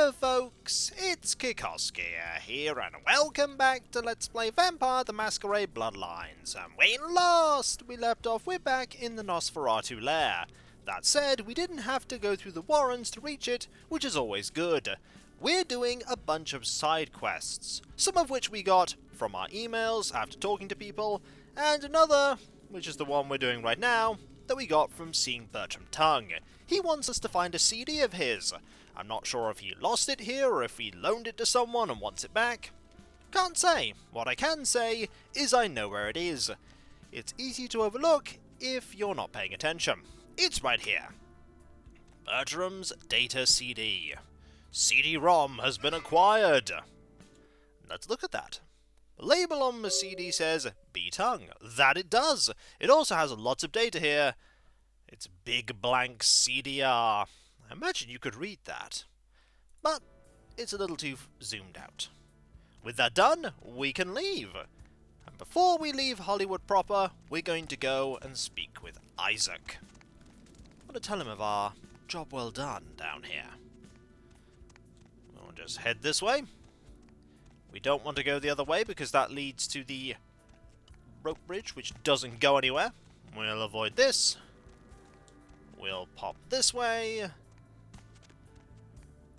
Hiya folks, it's Kikoskia here and welcome back to Let's Play Vampire the Masquerade Bloodlines. And when last we left off, we're back in the Nosferatu lair. That said, we didn't have to go through the warrens to reach it, which is always good. We're doing a bunch of side quests, some of which we got from our emails after talking to people, and another, which is the one we're doing right now, that we got from seeing Bertram tongue. He wants us to find a CD of his. I'm not sure if he lost it here or if he loaned it to someone and wants it back. Can't say. What I can say is I know where it is. It's easy to overlook if you're not paying attention. It's right here. Bertram's Data CD. CD-ROM has been acquired. Let's look at that. The label on the CD says B-Tongue. That it does. It also has lots of data here. It's big blank CDR. I imagine you could read that. But it's a little too zoomed out. With that done, we can leave. And before we leave Hollywood proper, we're going to go and speak with Isaac. I want to tell him of our job well done down here. We'll just head this way. We don't want to go the other way because that leads to the rope bridge, which doesn't go anywhere. We'll avoid this. We'll pop this way.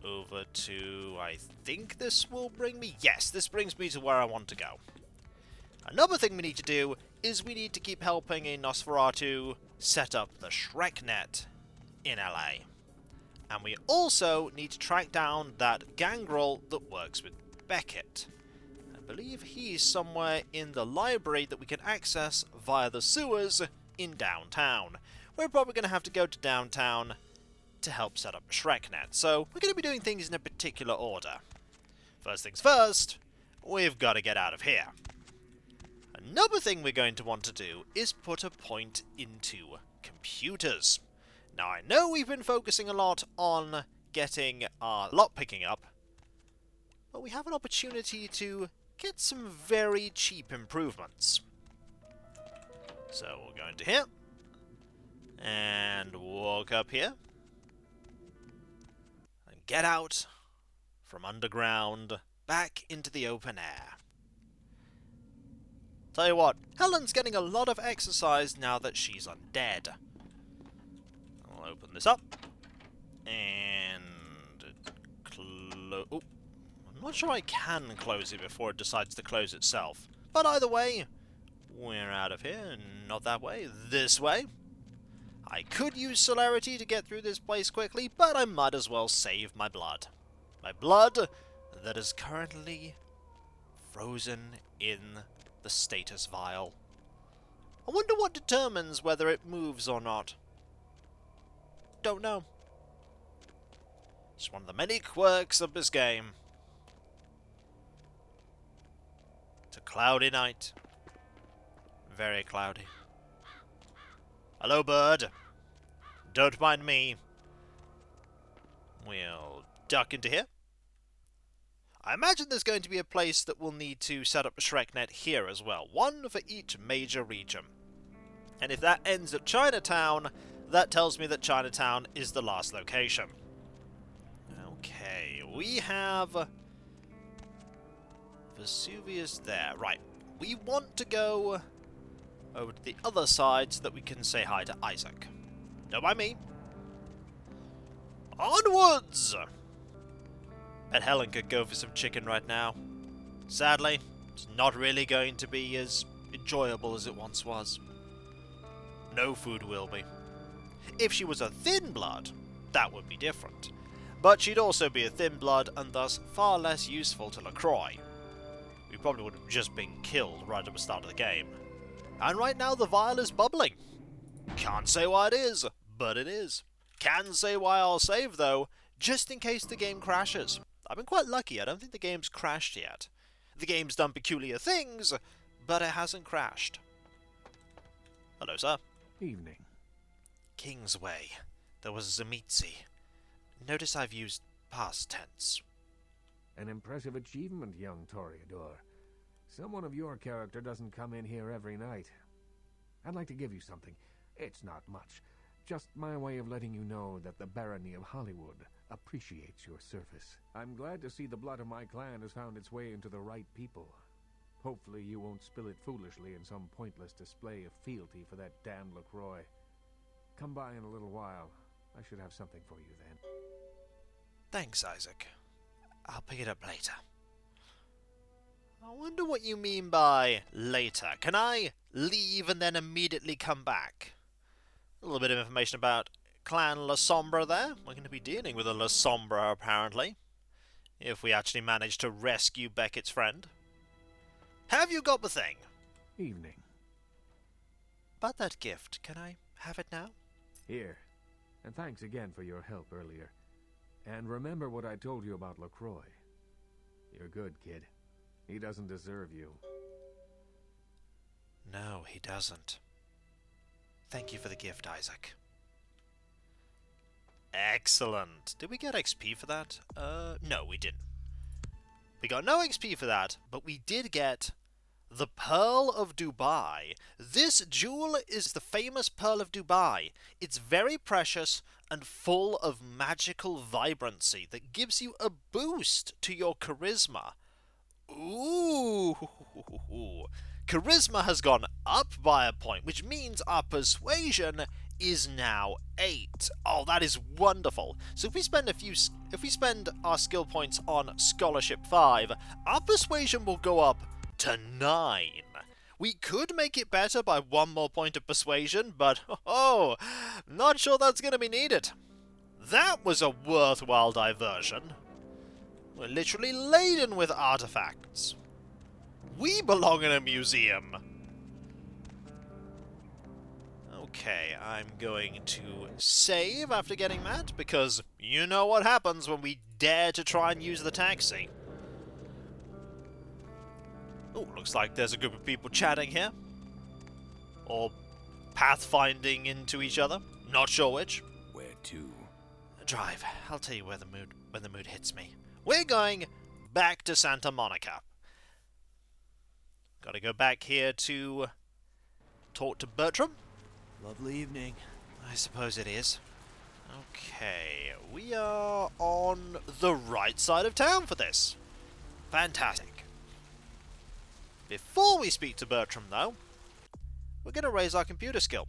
Over to, I think this will bring me... Yes, this brings me to where I want to go. Another thing we need to do is we need to keep helping a Nosferatu set up the ShrekNet in LA. And we also need to track down that gangrel that works with Beckett. I believe he's somewhere in the library that we can access via the sewers in downtown. We're probably going to have to go to downtown to help set up a ShrekNet, so we're going to be doing things in a particular order. First things first, we've got to get out of here. Another thing we're going to want to do is put a point into computers. Now I know we've been focusing a lot on getting our lockpicking up, but we have an opportunity to get some very cheap improvements. So we'll go into here, and walk up here, and get out from underground back into the open air. Tell you what, Helen's getting a lot of exercise now that she's undead. I'll open this up, and oh, I'm not sure I can close it before it decides to close itself. But either way, we're out of here, not that way, this way. I could use celerity to get through this place quickly, but I might as well save my blood. My blood that is currently frozen in the status vial. I wonder what determines whether it moves or not. Don't know. It's one of the many quirks of this game. It's a cloudy night. Very cloudy. Hello, bird. Don't mind me. We'll duck into here. I imagine there's going to be a place that we'll need to set up a ShrekNet here as well. One for each major region. And if that ends at Chinatown, that tells me that Chinatown is the last location. Okay, we have Vesuvius there. Right, we want to go over to the other side so that we can say hi to Isaac. Don't mind me. Onwards! Bet Helen could go for some chicken right now. Sadly, it's not really going to be as enjoyable as it once was. No food will be. If she was a thin blood, that would be different. But she'd also be a thin blood and thus far less useful to LaCroix. We probably would have just been killed right at the start of the game. And right now the vial is bubbling. Can't say why it is, but it is. Can say why I'll save though, just in case the game crashes. I've been quite lucky, I don't think the game's crashed yet. The game's done peculiar things, but it hasn't crashed. Hello, sir. Evening. Kingsway. There was Zamitzi. Notice I've used past tense. An impressive achievement, young Toreador. Someone of your character doesn't come in here every night. I'd like to give you something. It's not much. Just my way of letting you know that the barony of Hollywood appreciates your service. I'm glad to see the blood of my clan has found its way into the right people. Hopefully you won't spill it foolishly in some pointless display of fealty for that damned LaCroix. Come by in a little while. I should have something for you then. Thanks, Isaac. I'll pick it up later. I wonder what you mean by later. Can I leave and then immediately come back? A little bit of information about Clan La Sombra there. We're going to be dealing with a La Sombra, apparently. If we actually manage to rescue Beckett's friend. Have you got the thing? Evening. But that gift, can I have it now? Here. And thanks again for your help earlier. And remember what I told you about LaCroix. You're good, kid. He doesn't deserve you. No, he doesn't. Thank you for the gift, Isaac. Excellent. Did we get XP for that? No, we didn't. We got no XP for that, but we did get the Pearl of Dubai. This jewel is the famous Pearl of Dubai. It's very precious and full of magical vibrancy that gives you a boost to your charisma. Ooh! Charisma has gone up by a point, which means our persuasion is now 8. Oh, that is wonderful. So if we spend our skill points on Scholarship 5, our persuasion will go up to 9. We could make it better by 1 more point of persuasion, but not sure that's going to be needed. That was a worthwhile diversion. We're literally laden with artifacts. We belong in a museum. Okay, I'm going to save after getting that, because you know what happens when we dare to try and use the taxi. Oh, looks like there's a group of people chatting here. Or pathfinding into each other. Not sure which. Where to? Drive. I'll tell you when the mood hits me. We're going back to Santa Monica. Gotta go back here to talk to Bertram. Lovely evening. I suppose it is. Okay, we are on the right side of town for this. Fantastic. Before we speak to Bertram, though, we're going to raise our computer skill.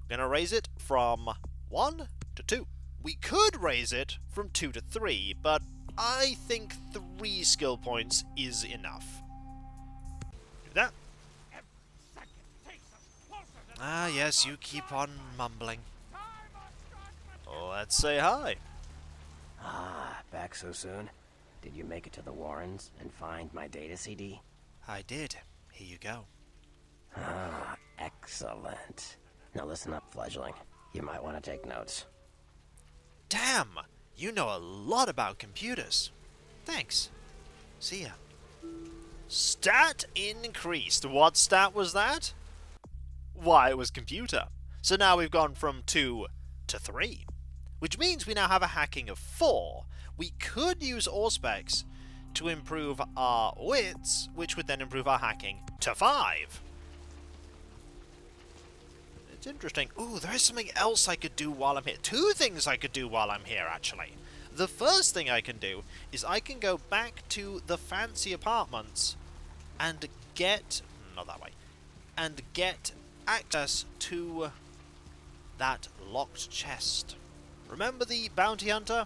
We're going to raise it from 1 to 2. We could raise it from 2 to 3, but I think 3 skill points is enough. Do that. Ah, yes, you keep on mumbling. Let's say hi. Ah, back so soon? Did you make it to the Warrens and find my data CD? I did. Here you go. Ah, excellent. Now listen up, fledgling. You might want to take notes. Damn! You know a lot about computers. Thanks. See ya. Stat increased. What stat was that? Why, it was computer. So now we've gone from 2 to 3. Which means we now have a hacking of 4. We could use Auspex to improve our wits, which would then improve our hacking to 5. It's interesting. Ooh, there is something else I could do while I'm here. 2 things I could do while I'm here, actually. The first thing I can do is I can go back to the fancy apartments and get... not that way. And get access to that locked chest. Remember the bounty hunter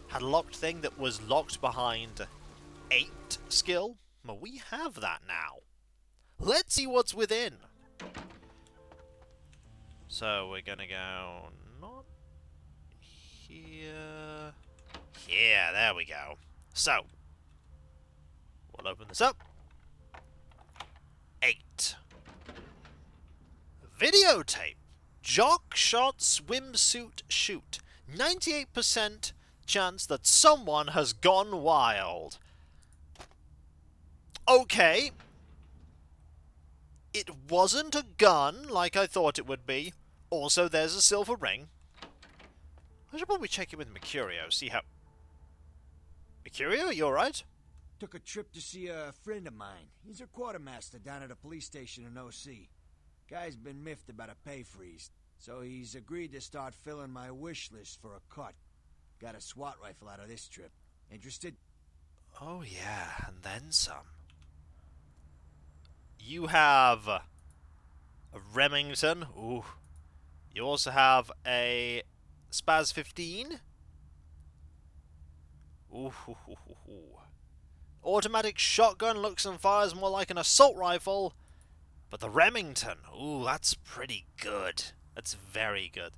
had a locked thing that was locked behind 8 skill? Well, we have that now. Let's see what's within. So we're gonna go not here. Here, there we go. So we'll open this up. 8. Videotape. Jock shot swimsuit shoot. 98% chance that someone has gone wild. Okay. It wasn't a gun like I thought it would be. Also, there's a silver ring. I should probably check it with Mercurio, see how... Mercurio, you alright? Took a trip to see a friend of mine. He's a quartermaster down at a police station in OC. Guy's been miffed about a pay freeze, so he's agreed to start filling my wish list for a cut. Got a SWAT rifle out of this trip. Interested? Oh yeah, and then some. You have a Remington. Ooh. You also have a Spaz 15. Ooh. Automatic shotgun looks and fires more like an assault rifle. But the Remington, ooh, that's pretty good. That's very good.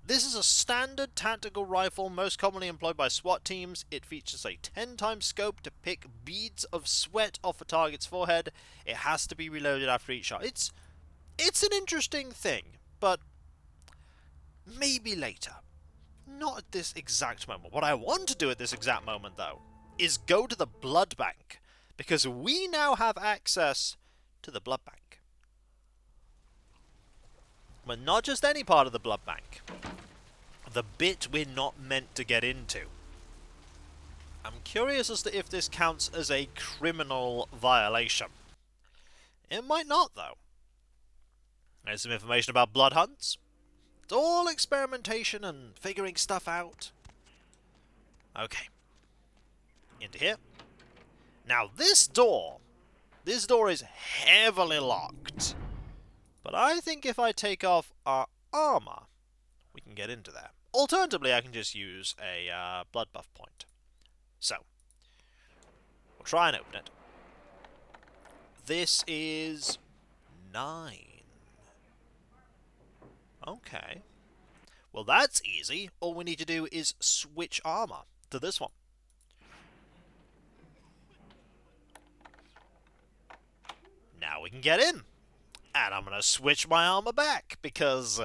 This is a standard tactical rifle most commonly employed by SWAT teams. It features a 10-time scope to pick beads of sweat off a target's forehead. It has to be reloaded after each shot. It's an interesting thing, but maybe later. Not at this exact moment. What I want to do at this exact moment, though, is go to the blood bank, because we now have access to the blood bank. But not just any part of the blood bank. The bit we're not meant to get into. I'm curious as to if this counts as a criminal violation. It might not, though. There's some information about blood hunts. It's all experimentation and figuring stuff out. Okay. Into here. Now this door is heavily locked. But I think if I take off our armor, we can get into there. Alternatively, I can just use a blood buff point. So, we'll try and open it. This is 9. Okay. Well, that's easy. All we need to do is switch armor to this one. Now we can get in. And I'm going to switch my armor back, because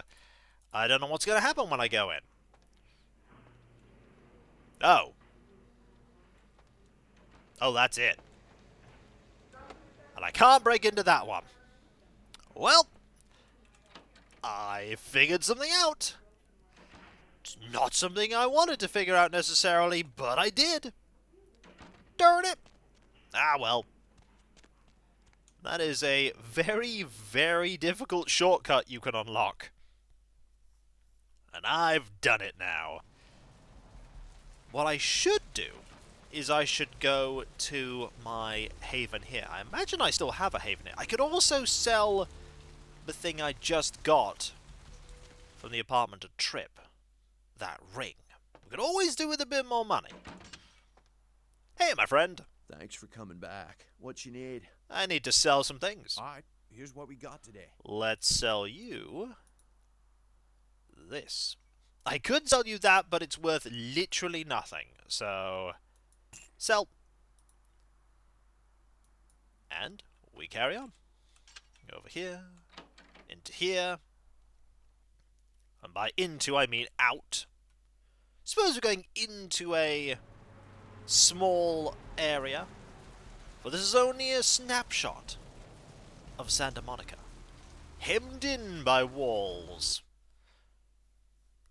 I don't know what's going to happen when I go in. Oh. Oh, that's it. And I can't break into that one. Well, I figured something out. It's not something I wanted to figure out necessarily, but I did. Darn it. Ah, well. That is a very, very difficult shortcut you can unlock. And I've done it now. What I should do is I should go to my haven here. I imagine I still have a haven here. I could also sell the thing I just got from the apartment at Trip. That ring. We could always do with a bit more money. Hey, my friend. Thanks for coming back. What you need? I need to sell some things. Alright, here's what we got today. Let's sell you this. I could sell you that, but it's worth literally nothing. So, sell. And we carry on. Go over here, into here. And by into, I mean out. Suppose we're going into a small area. But this is only a snapshot of Santa Monica, hemmed in by walls.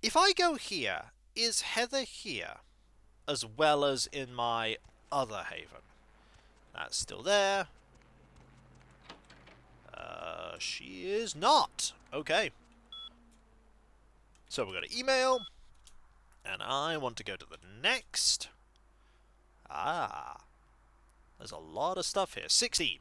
If I go here, is Heather here, as well as in my other haven? That's still there. She is not. Okay. So we've got an email, and I want to go to the next. There's a lot of stuff here. 16.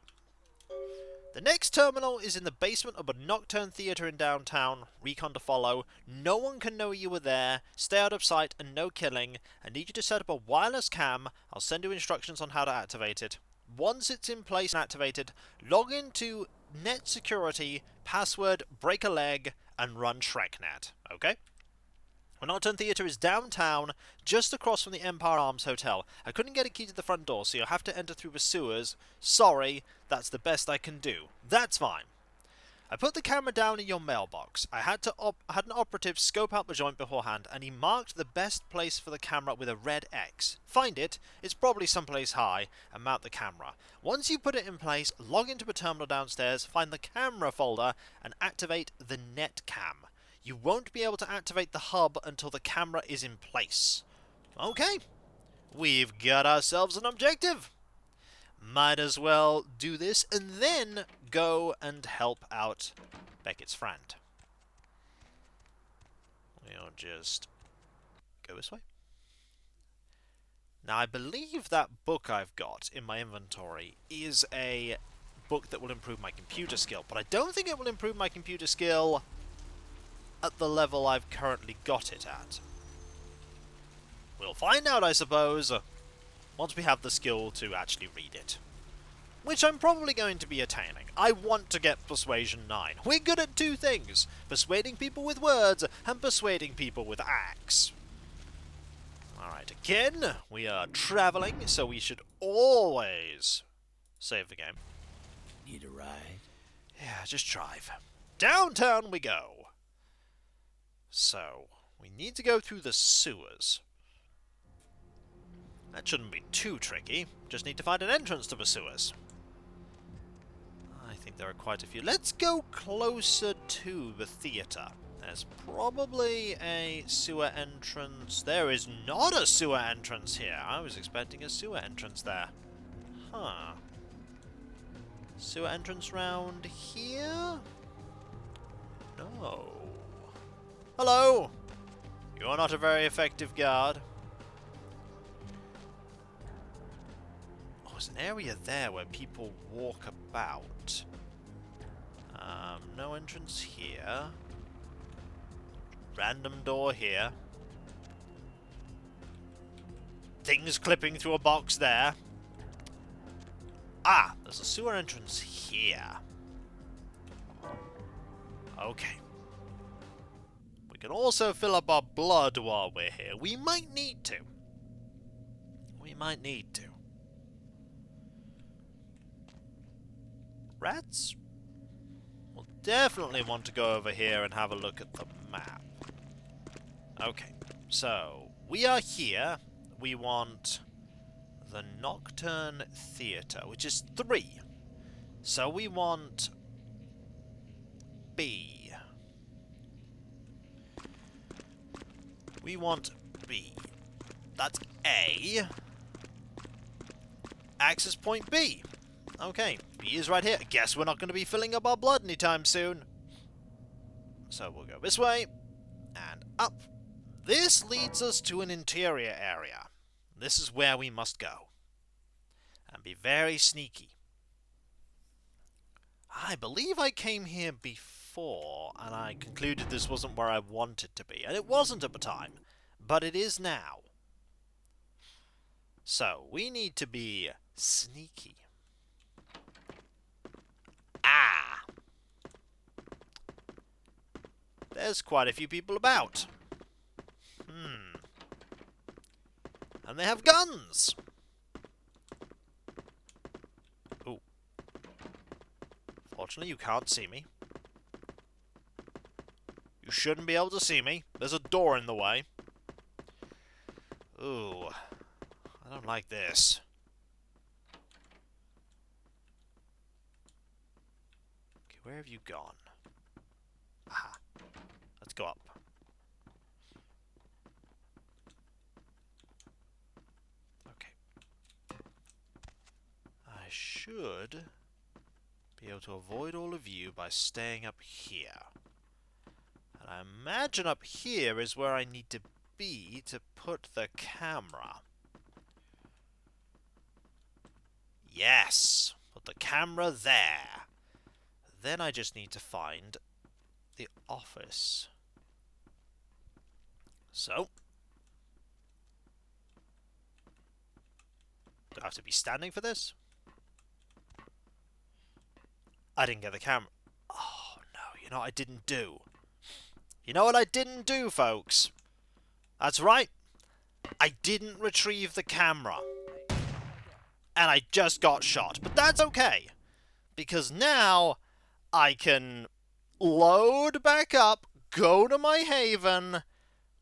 The next terminal is in the basement of a nocturne theatre in downtown. Recon to follow. No one can know you were there. Stay out of sight and no killing. I need you to set up a wireless cam. I'll send you instructions on how to activate it. Once it's in place and activated, log into net security, password, break a leg, and run ShrekNet. Okay? The Nocturne Theatre is downtown, just across from the Empire Arms Hotel. I couldn't get a key to the front door, so you'll have to enter through the sewers. Sorry, that's the best I can do. That's fine. I put the camera down in your mailbox. I had an operative scope out the joint beforehand, and he marked the best place for the camera with a red X. Find it, it's probably someplace high, and mount the camera. Once you put it in place, log into the terminal downstairs, find the camera folder, and activate the net cam. You won't be able to activate the hub until the camera is in place. Okay, we've got ourselves an objective. Might as well do this and then go and help out Beckett's friend. We'll just go this way. Now, I believe that book I've got in my inventory is a book that will improve my computer skill, but I don't think it will improve my computer skill at the level I've currently got it at. We'll find out, I suppose, once we have the skill to actually read it. Which I'm probably going to be attaining. I want to get Persuasion 9. We're good at two things. Persuading people with words and persuading people with acts. Alright, again, we are travelling, so we should always save the game. Need a ride? Yeah, just drive. Downtown we go. So, we need to go through the sewers. That shouldn't be too tricky. Just need to find an entrance to the sewers. I think there are quite a few. Let's go closer to the theatre. There's probably a sewer entrance. There is not a sewer entrance here. I was expecting a sewer entrance there. Huh. Sewer entrance round here? No. Hello! You're not a very effective guard. Oh, there's an area there where people walk about. No entrance here. Random door here. Things clipping through a box there. Ah, there's a sewer entrance here. Okay. We can also fill up our blood while we're here. We might need to. We might need to. Rats? We'll definitely want to go over here and have a look at the map. Okay, so we are here. We want the Nocturne Theatre, which is 3. So we want B. We want B. That's A. Access point B. Okay, B is right here. Guess we're not going to be filling up our blood anytime soon. So we'll go this way and up. This leads us to an interior area. This is where we must go. And be very sneaky. I believe I came here before, and I concluded this wasn't where I wanted to be. And it wasn't at the time, but it is now. So, we need to be sneaky. Ah! There's quite a few people about. And they have guns! Ooh. Fortunately, you can't see me. You shouldn't be able to see me. There's a door in the way. Ooh. I don't like this. Okay, where have you gone? Aha. Let's go up. Should be able to avoid all of you by staying up here. And I imagine up here is where I need to be to put the camera. Yes! Put the camera there. Then I just need to find the office. So. Do I have to be standing for this? I didn't get the camera. Oh, no. You know what I didn't do? You know what I didn't do, folks? That's right. I didn't retrieve the camera. And I just got shot. But that's okay. Because now I can load back up, go to my haven,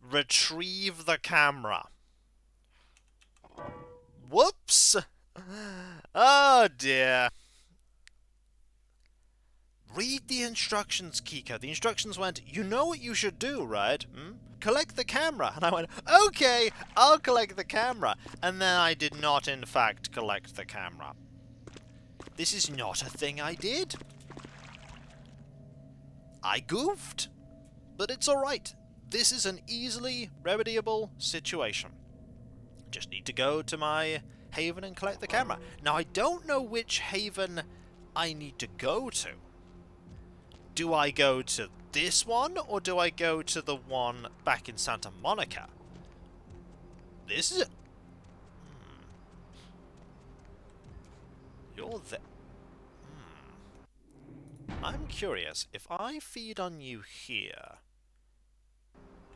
retrieve the camera. Whoops. Oh, dear. Read the instructions, Kiko. The instructions went, you know what you should do, right? Collect the camera. And I went, okay, I'll collect the camera. And then I did not, in fact, collect the camera. This is not a thing I did. I goofed. But it's alright. This is an easily remediable situation. Just need to go to my haven and collect the camera. Now, I don't know which haven I need to go to. Do I go to this one, or do I go to the one back in Santa Monica? This is... You're there. I'm curious, if I feed on you here,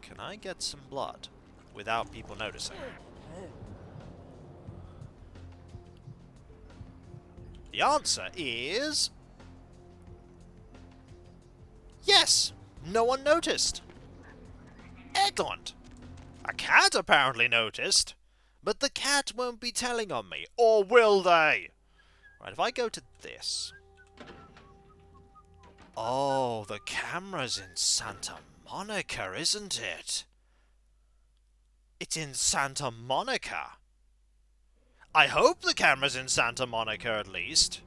can I get some blood without people noticing? The answer is... yes! No one noticed! Excellent! A cat apparently noticed, but the cat won't be telling on me, or will they? Right, if I go to this... oh, the camera's in Santa Monica, isn't it? It's in Santa Monica. I hope the camera's in Santa Monica, at least.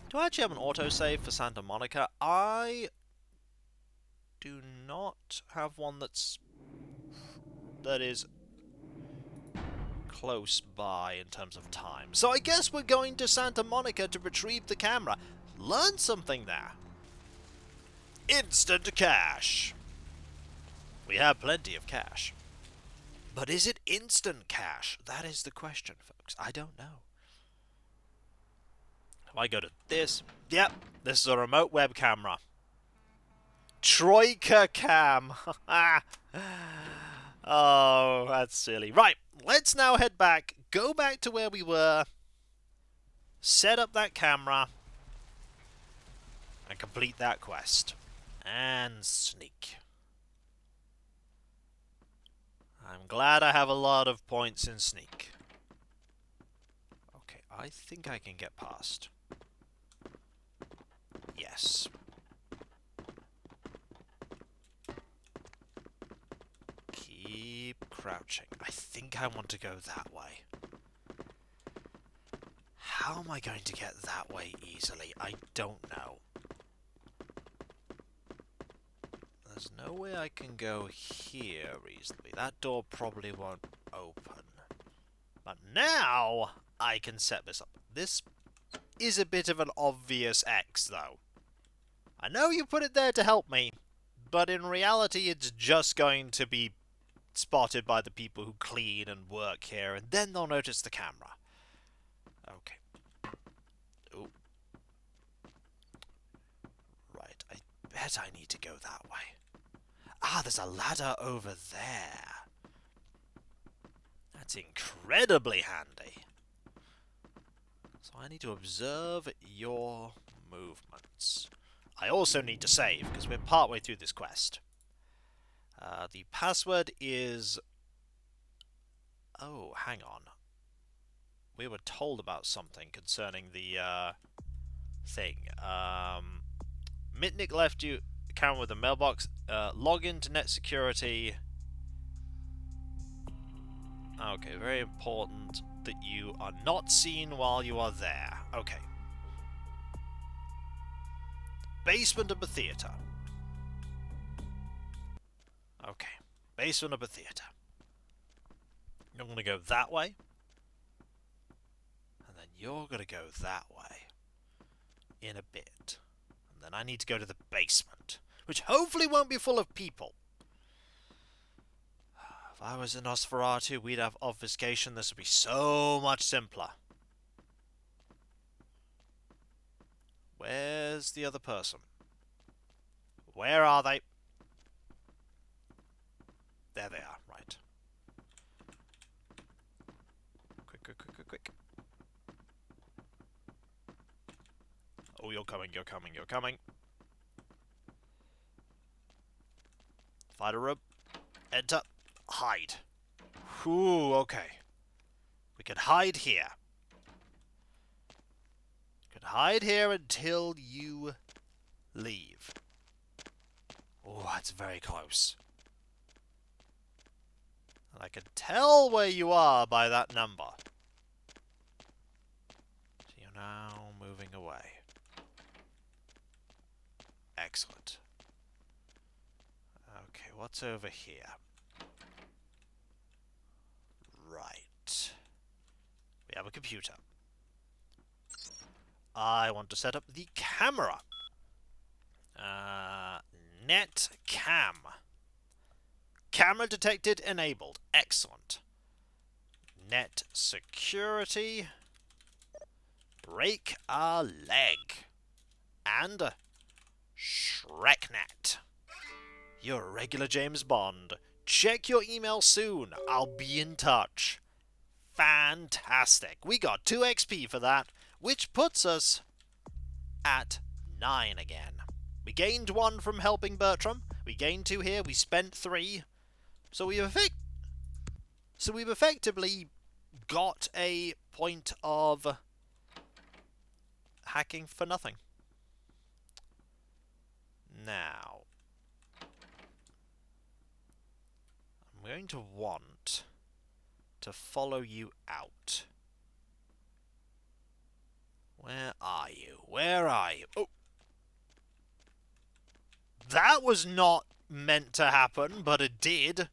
Do I actually have an autosave for Santa Monica? I do not have one that is close by in terms of time. So I guess we're going to Santa Monica to retrieve the camera. Learn something there. Instant cash. We have plenty of cash. But is it instant cash? That is the question, folks. I don't know. If I go to this... yep, this is a remote web camera. Troika cam. Oh, that's silly. Right, let's now head back. Go back to where we were. Set up that camera. And complete that quest. And sneak. I'm glad I have a lot of points in sneak. Okay, I think I can get past. Yes. Keep crouching. I think I want to go that way. How am I going to get that way easily? I don't know. There's no way I can go here easily. That door probably won't open. But now I can set this up. This is a bit of an obvious X, though. I know you put it there to help me, but in reality it's just going to be spotted by the people who clean and work here, and then they'll notice the camera. Okay. Ooh. Right, I bet I need to go that way. Ah, there's a ladder over there. That's incredibly handy. So I need to observe your movements. I also need to save, because we're partway through this quest. The password is... oh, hang on. We were told about something concerning the thing. Mitnick left you account with a mailbox. Log into net security. Okay, very important that you are not seen while you are there. Okay. Basement of a theatre. Okay. Basement of a theatre. I'm going to go that way. And then you're going to go that way. In a bit. And then I need to go to the basement. Which hopefully won't be full of people. If I was in Nosferatu, we'd have obfuscation. This would be so much simpler. Where's the other person? Where are they? There they are, right. Quick, quick, quick, quick, quick. Oh, you're coming, you're coming, you're coming. Find a room. Enter. Hide. Ooh, okay. We can hide here. We can hide here until you leave. Oh, that's very close. And I can tell where you are by that number. So you're now moving away. Excellent. Okay, what's over here? have a computer. I want to set up the camera. Net cam. Camera detected, enabled. Excellent. Net security. Break a leg. And ShrekNet. You're a regular James Bond. Check your email soon. I'll be in touch. Fantastic. We got 2 XP for that, which puts us at 9 again. We gained 1 from helping Bertram. We gained 2 here. We spent 3. So we've effectively got a point of hacking for nothing. Now, I'm going to want to follow you out. Where are you? Where are you? Oh! That was not meant to happen, but it did.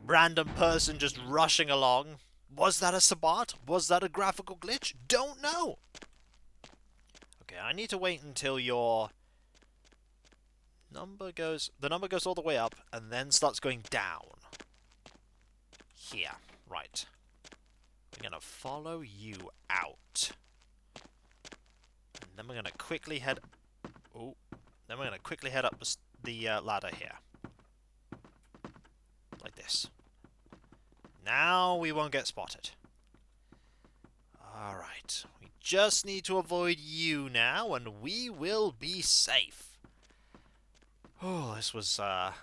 Random person just rushing along. Was that a Sabat? Was that a graphical glitch? Don't know. Okay, I need to wait until your number goes... The number goes all the way up and then starts going down. Here. Right. We're going to follow you out. And then we're going to quickly head... Oh. Then we're going to quickly head up the ladder here. Like this. Now we won't get spotted. Alright. We just need to avoid you now, and we will be safe. Oh, this was a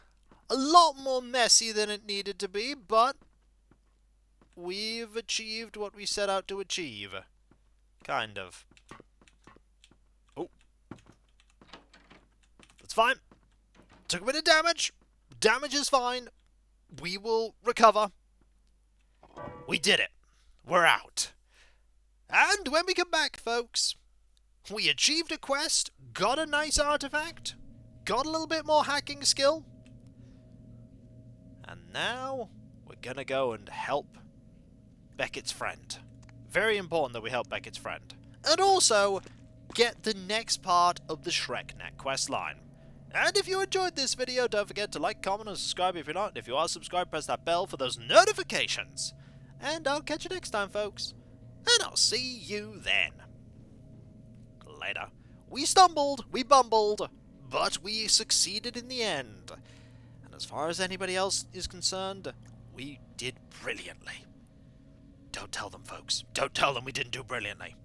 lot more messy than it needed to be, but we've achieved what we set out to achieve. Kind of. Oh. That's fine. Took a bit of damage. Damage is fine. We will recover. We did it. We're out. And when we come back, folks, we achieved a quest, got a nice artifact, got a little bit more hacking skill, and now we're gonna go and help Beckett's friend. Very important that we help Beckett's friend. And also, get the next part of the ShrekNet quest line. And if you enjoyed this video, don't forget to like, comment, and subscribe if you're not. And if you are subscribed, press that bell for those notifications. And I'll catch you next time, folks. And I'll see you then. Later. We stumbled, we bumbled, but we succeeded in the end. And as far as anybody else is concerned, we did brilliantly. Don't tell them, folks. Don't tell them we didn't do brilliantly.